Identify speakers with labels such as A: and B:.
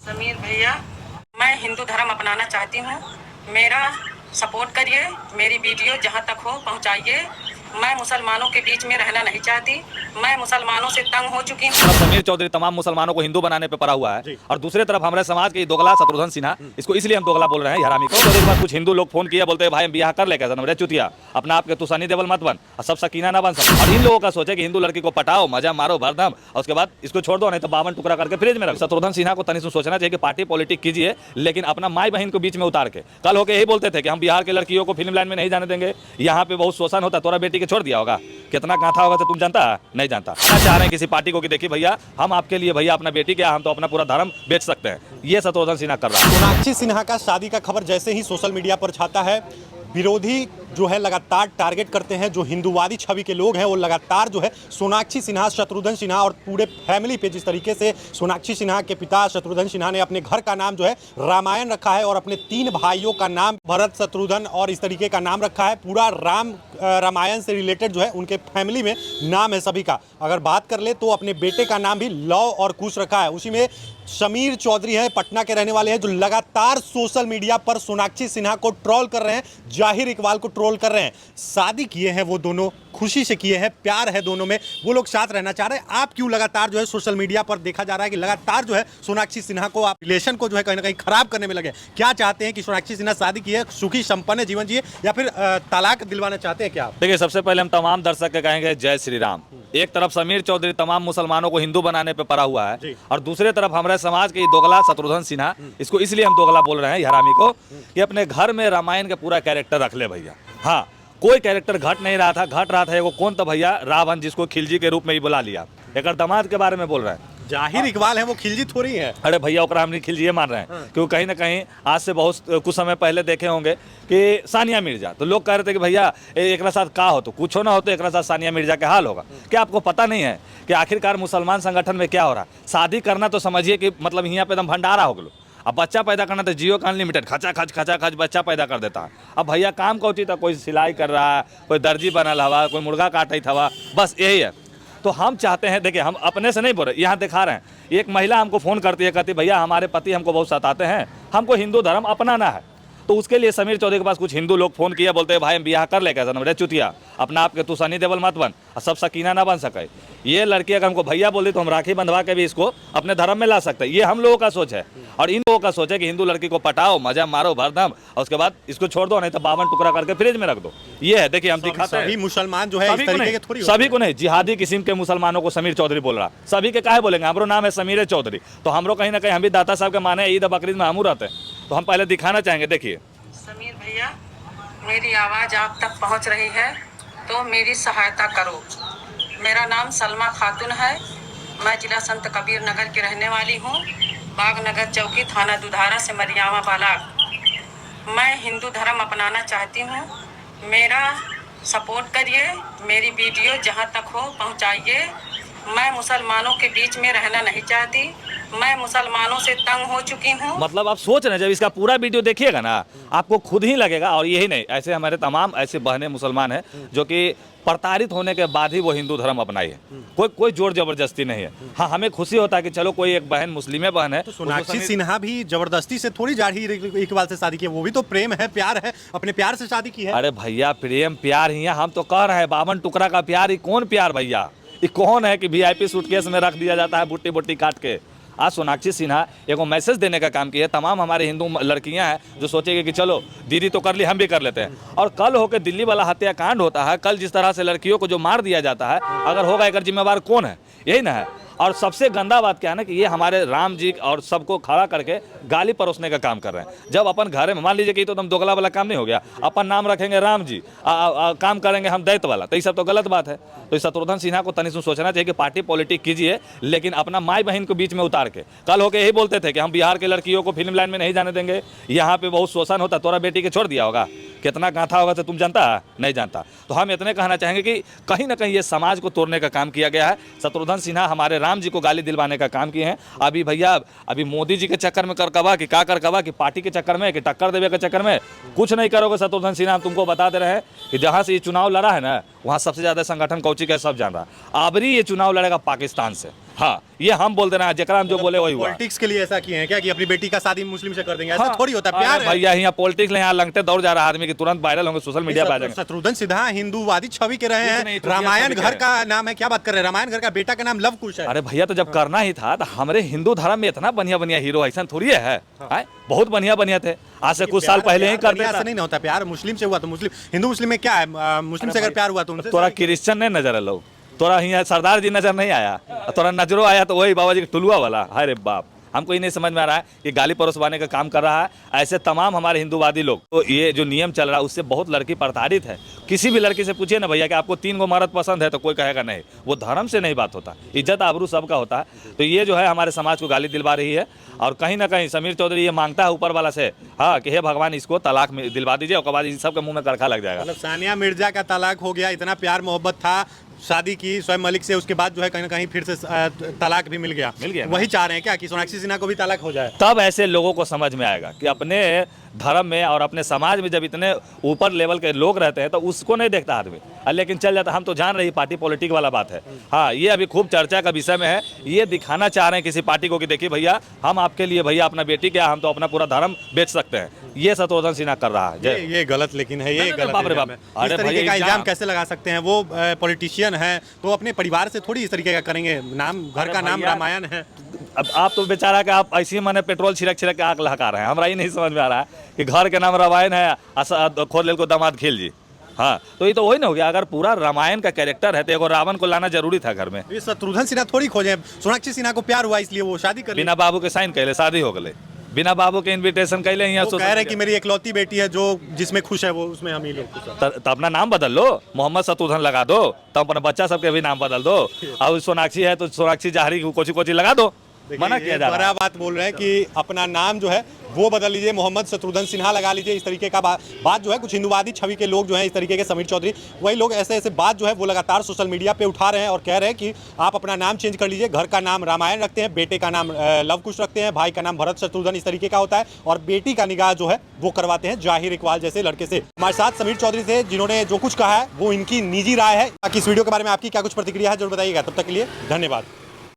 A: समीर भैया, मैं हिंदू धर्म अपनाना चाहती हूँ। मेरा सपोर्ट करिए, मेरी वीडियो जहाँ तक हो पहुँचाइए। मैं मुसलमानों के बीच में रहना नहीं चाहती। मैं मुसलमानों से तंग हो चुकी हूँ।
B: समीर चौधरी तमाम मुसलमानों को हिंदू बनाने पे पड़ा हुआ है और दूसरे तरफ हमारे समाज के दोगला शत्रुघ्न सिन्हा, इसको इसलिए हम दोगला बोल रहे हैं हरामी को। तो एक बार कुछ हिंदू लोग फोन किए, बोलते हैं भाई हम ब्याह कर ले, कैसा चुतिया अपना आपके तू सनी देवल मत बन और सब सकीना ना बन सके। और इन लोगों का सोचे कि हिंदू लड़की को पटाओ, मजा मारो भरदम और उसके बाद इसको छोड़ दो, नहीं तो 52 टुकड़ा करके फ्रिज में रख। शत्रुघ्न सिन्हा को तनिक सोचना चाहिए कि पार्टी पॉलिटिक्स कीजिए, लेकिन अपना माई बहन को बीच में उतार के। कल होके यही बोलते थे कि हम बिहार के लड़कियों को फिल्म लाइन में नहीं जाने देंगे, यहाँ पे बहुत शोषण होता, तोरा बेटी के छोड़ दिया होगा, कितना गाथा होगा तो तुम जानता है? नहीं जानता। क्या चाह रहे हैं किसी पार्टी को कि देखिए भैया हम आपके लिए भैया अपना बेटी क्या, हम तो अपना पूरा धर्म बेच सकते हैं। ये शत्रुघ्न सिन्हा कर रहा है।
C: सोनाक्षी सिन्हा का शादी का खबर जैसे ही सोशल मीडिया पर छाता है, विरोधी जो है लगातार टारगेट करते हैं। जो हिंदुवादी छवि के लोग हैं वो लगातार जो है सोनाक्षी सिन्हा, शत्रुघ्न सिन्हा और पूरे फैमिली पे, जिस तरीके से सोनाक्षी सिन्हा के पिता शत्रुघ्न सिन्हा ने अपने घर का नाम जो है रामायण रखा है और अपने 3 भाइयों का नाम भरत, शत्रुघ्न और इस तरीके का नाम रखा है। पूरा रामायण से रिलेटेड जो है उनके फैमिली में नाम है सभी का। अगर बात कर ले तो अपने बेटे का नाम भी लव और कुश रखा है। उसी में समीर चौधरी हैं, पटना के रहने वाले हैं, जो लगातार सोशल मीडिया पर सोनाक्षी सिन्हा को ट्रोल कर रहे हैं, जाहिर इकबाल को ट्रोल कर रहे हैं। शादी किए हैं वो दोनों, खुशी से किए हैं, प्यार है दोनों में, वो लोग साथ रहना चाह रहे हैं। आप क्यों लगातार जो है सोशल मीडिया पर देखा जा रहा है कि लगातार जो है सोनाक्षी सिन्हा को, आप रिलेशन को जो है कहीं ना कहीं खराब करने में लगे? क्या चाहते हैं कि सोनाक्षी सिन्हा शादी की है, सुखी संपन्न जीवन जिए, या फिर तलाक दिलवाना चाहते हैं? क्या आप
B: देखिए, सबसे पहले हम तमाम दर्शक के कहेंगे जय श्री राम। एक तरफ समीर चौधरी तमाम मुसलमानों को हिंदू बनाने पे पड़ा हुआ है और दूसरे तरफ हमारे समाज के दोगला शत्रुघ्न सिन्हा, इसको इसलिए हम दोगला बोल रहे हैं हरामी को, कि अपने घर में रामायण का पूरा कैरेक्टर रख ले भैया। हाँ, कोई कैरेक्टर घट नहीं रहा था, घट रहा था वो कौन था भैया? रावण, जिसको खिलजी के रूप में ही बुला लिया। एक दामाद के बारे में बोल रहे हैं,
C: जाहिर इकबाल है, वो खिलजी थोड़ी है।
B: अरे भैया ओकरा हम खिलजिए मान रहे हैं क्योंकि कहीं ना कहीं आज से बहुत कुछ समय पहले देखे होंगे कि सानिया मिर्जा, तो लोग कह रहे थे कि भैया एक साथ का हो तो कुछ हो ना हो तो एक साथ सानिया मिर्जा के हाल होगा। क्या आपको पता नहीं है कि आखिरकार मुसलमान संगठन में क्या हो रहा है? शादी करना तो समझिए कि मतलब यहाँ पे एकदम भंडारा हो गलो। अब बच्चा पैदा करना तो जियो का अनलिमिटेड खचा खच बच्चा पैदा कर देता है। अब भैया काम कौची था, कोई सिलाई कर रहा है, कोई दर्जी बनल हवा, कोई मुर्गा काटत हवा, बस यही है। तो हम चाहते हैं, देखिए हम अपने से नहीं बोल रहे, यहाँ दिखा रहे हैं। एक महिला हमको फ़ोन करती है, कहती भैया हमारे पति हमको बहुत सताते हैं, हमको हिंदू धर्म अपनाना है। तो उसके लिए समीर चौधरी के पास कुछ हिंदू लोग फ़ोन किया, बोलते हैं भाई हम ब्याह कर ले, कैसा चुतिया अपना आपके तू सनी देवल मत बन और सब सकीना ना बन सके। ये लड़की अगर हमको भैया बोल दी तो हम राखी बंधवा के भी इसको अपने धर्म में ला सकते हैं। ये हम लोगों का सोच है। और इन लोगों का सोच है कि हिंदू लड़की को पटाओ, मजा मारो भरदम और उसके बाद इसको छोड़ दो, नहीं तो 52 टुकड़ा करके फ्रिज में रख दो। ये है, देखिए हम दिखाते हैं।
C: सभी मुसलमान जो है इस तरीके के थोड़ी,
B: सभी को नहीं, जिहादी किस्म के मुसलमानों को समीर चौधरी बोल रहा। सभी के काहे बोलेंगे? हमारा नाम है समीर चौधरी, तो हम लोग कहीं ना कहीं हम भी दाता साहब के माने ईद बकरीद में हम रहते हैं, तो हम पहले दिखाना चाहेंगे। देखिए
A: समीर भैया, मेरी आवाज़ आप तक पहुंच रही है तो मेरी सहायता करो। मेरा नाम सलमा खातून है। मैं जिला संत कबीर नगर की रहने वाली हूँ, बागनगर चौकी, थाना दुधारा से मरियामा बालाग। मैं हिंदू धर्म अपनाना चाहती हूँ। मेरा सपोर्ट करिए, मेरी वीडियो जहाँ तक हो पहुँचाइए। मैं मुसलमानों के बीच में रहना नहीं चाहती। मैं मुसलमानों से तंग हो चुकी हूँ।
B: मतलब आप सोच रहे हैं, जब इसका पूरा वीडियो देखिएगा ना आपको खुद ही लगेगा। और यही नहीं, ऐसे हमारे तमाम ऐसे बहनें मुसलमान हैं जो कि प्रताड़ित होने के बाद ही वो हिंदू धर्म अपनाई है। कोई जोर जबरदस्ती नहीं है। हाँ, हमें खुशी होता है कि चलो कोई एक बहन मुस्लिम बहन है।
C: तो सोनाक्षी सिन्हा भी जबरदस्ती से थोड़ी जाहिर इकबाल से शादी की है, वो भी तो प्रेम है, प्यार है, अपने प्यार से शादी की है।
B: अरे भैया प्रेम प्यार ही है, हम तो कह रहे हैं 52 टुकड़ा का प्यार। ही कौन प्यार भैया? ये कौन है कि VIP सूटकेस में रख दिया जाता है बुट्टी बुट्टी काट के? आज सोनाक्षी सिन्हा एक मैसेज देने का काम किया है। तमाम हमारे हिंदू लड़कियां हैं जो सोचेंगे कि चलो दीदी तो कर ली, हम भी कर लेते हैं। और कल होकर दिल्ली वाला हत्याकांड होता है, कल जिस तरह से लड़कियों को जो मार दिया जाता है, अगर होगा एक जिम्मेवार कौन है? यही ना है। और सबसे गंदा बात क्या है ना कि ये हमारे राम जी और सबको खड़ा करके गाली परोसने का काम कर रहे हैं। जब अपन घर में मान लीजिए कि तो एकदम दोगला वाला काम नहीं हो गया, अपन नाम रखेंगे राम जी, काम करेंगे हम दैत वाला, तो ये सब तो गलत बात है। तो इस शत्रुघ्न सिन्हा को तनिक सोचना चाहिए कि पार्टी पॉलिटिक्स कीजिए, लेकिन अपना माई बहन को बीच में उतार के। कल होके यही बोलते थे कि हम बिहार के लड़कियों को फिल्म लाइन में नहीं जाने देंगे, यहाँ पे बहुत शोषण होता, तोरा बेटी के छोड़ दिया होगा, कितना गाथा होगा तो तुम जानता है? नहीं जानता। तो हम इतने कहना चाहेंगे कि कहीं ना कहीं ये समाज को तोड़ने का काम किया गया है। शत्रुघ्न सिन्हा हमारे राम जी को गाली दिलवाने का काम किए हैं। अभी भैया अभी मोदी जी के चक्कर में करकवा कि क्या करकवा कि पार्टी के चक्कर में कि टक्कर देवे के चक्कर में कुछ नहीं करोगे। शत्रुघ्न सिन्हा हम तुमको बता दे रहे हैं कि जहाँ से ये चुनाव लड़ा है ना, वहाँ सबसे ज़्यादा संगठन कौची का सब जान रहा है। आबरी ये चुनाव लड़ेगा पाकिस्तान से। हाँ, ये हम बोल देना, जकरा हम जो बोले वही हुआ।
C: पॉलिटिक्स के लिए ऐसा किए हैं क्या कि अपनी बेटी का शादी मुस्लिम से कर देंगे? ऐसा
B: हाँ,
C: थोड़ी होता है, प्यार है
B: भैया यहाँ पॉलिटिक्स में यहाँ लंगते दौड़ जा रहा है आदमी की, तुरंत वायरल होंगे, सोशल मीडिया पे आ जाएंगे।
C: शत्रुघ्न सिन्हा हिंदूवादी छवि के रहे हैं, रामायण घर का नाम है, क्या बात कर रहे हैं, रामायण घर का बेटा का नाम लव कुश है।
B: अरे भैया, तो जब करना ही था तो हमारे हिंदू धर्म में इतना बढ़िया बढ़िया हीरो ऐसा थोड़ी है, बहुत बढ़िया बढ़िया थे, आज से कुछ साल पहले ही कर
C: ऐसा नहीं होता, प्यार मुस्लिम से हुआ तो मुस्लिम, हिंदू मुस्लिम में क्या है, मुस्लिम से अगर प्यार हुआ तो उनसे।
B: तोरा क्रिश्चियन नहीं नजर लो, तोरा यहाँ सरदार जी नजर नहीं आया, तोरा नजरों आया तो वही बाबा जी का टुलुआ वाला। अरे बाप, हमको ये नहीं समझ में आ रहा है कि गाली परोसवाने का काम कर रहा है। ऐसे तमाम हमारे हिंदूवादी लोग, तो ये जो नियम चल रहा है उससे बहुत लड़की प्रताड़ित है। किसी भी लड़की से पूछिए ना भैया कि आपको 3 गो मर्द पसंद है, तो कोई कहेगा नहीं। वो धर्म से नहीं बात होता, इज्जत आबरू सबका होता है। तो ये जो है हमारे समाज को गाली दिलवा रही है, और कहीं ना कहीं समीर चौधरी ये मांगता है ऊपर वाला से, हाँ, कि हे भगवान इसको तलाक दिलवा दीजिए, और बाद इन सबके मुंह में करखा लग जाएगा।
C: मतलब सानिया मिर्जा का तलाक हो गया, इतना प्यार मोहब्बत था, शादी की शोएब मलिक से, उसके बाद जो है कहीं ना कहीं फिर से तलाक भी मिल गया। वही चाह रहे हैं क्या कि सोनाक्षी सिन्हा को भी तलाक हो जाए?
B: तब ऐसे लोगों को समझ में आएगा कि अपने धर्म में और अपने समाज में जब इतने ऊपर लेवल के लोग रहते हैं तो उसको नहीं देखता आदमी, लेकिन चल जाता। हम तो जान रही पार्टी पॉलिटिक वाला बात है, हाँ, ये अभी खूब चर्चा का विषय में है। ये दिखाना चाह रहे हैं किसी पार्टी को कि देखिए भैया, हम आपके लिए भैया अपना बेटी क्या, हम तो अपना पूरा धर्म बेच सकते हैं। ये शत्रुघ्न सिन्हा कर रहा है।
C: ये गलत लेकिन है, ये गलत।
B: बाप रे बाप,
C: इस तरीके का इल्जाम कैसे लगा सकते हैं? वो पॉलिटिशियन है तो अपने परिवार से थोड़ी इस तरीके का करेंगे। नाम घर का नाम रामायण है।
B: अब आप तो बेचारा का आप ऐसी मैंने पेट्रोल छिड़क छिड़क के आग लहका रहे हैं। हमरा ये नहीं समझ में आ रहा है कि घर के नाम रामायण है, खोल ले को दामाद खेल जी। हाँ, तो ये तो वही ना हो गया। अगर पूरा रामायण का कैरेक्टर है तो एगो रावण को लाना जरूरी था घर में।
C: ये शत्रुघ्न सिन्हा थोड़ी खोजे, सोनाक्षी सिन्हा को प्यार हुआ इसलिए वो शादी कर ली।
B: बिना बाबू के साइन कैले शादी हो गए, बिना बाबू के इनविटेशन कैले। यहाँ
C: कह रहे हैं कि मेरी इकलौती बेटी है जो जिसमें खुश है, वो उसमें हम ही लोग खुश हैं।
B: तो अपना नाम बदल लो, मोहम्मद शत्रुघ्न लगा दो, तो अपना बच्चा सबके भी नाम बदल दो। और सोनाक्षी है तो सोनाक्षी जहरी कोची कोची लगा दो। मना किया जा रहा है।
C: बड़ा बात बोल रहे हैं कि अपना नाम जो है वो बदल लीजिए, मोहम्मद शत्रुघ्न सिन्हा लगा लीजिए। इस तरीके का बात जो है कुछ हिंदूवादी छवि के लोग जो हैं, इस तरीके के समीर चौधरी, वही लोग ऐसे बात जो है वो लगातार सोशल मीडिया पे उठा रहे हैं और कह रहे हैं कि आप अपना नाम चेंज कर लीजिए। घर का नाम रामायण रखते हैं, बेटे का नाम लव कुश रखते हैं, भाई का नाम भरत शत्रुघ्न इस तरीके का होता है, और बेटी का निकाह जो है वो करवाते हैं जाहिर इकबाल जैसे लड़के से। हमारे साथ समीर चौधरी से, जिन्होंने जो कुछ कहा है वो इनकी निजी राय है। बाकी इस वीडियो के बारे में आपकी क्या कुछ प्रतिक्रिया है जरूर बताइएगा। तब तक के लिए धन्यवाद।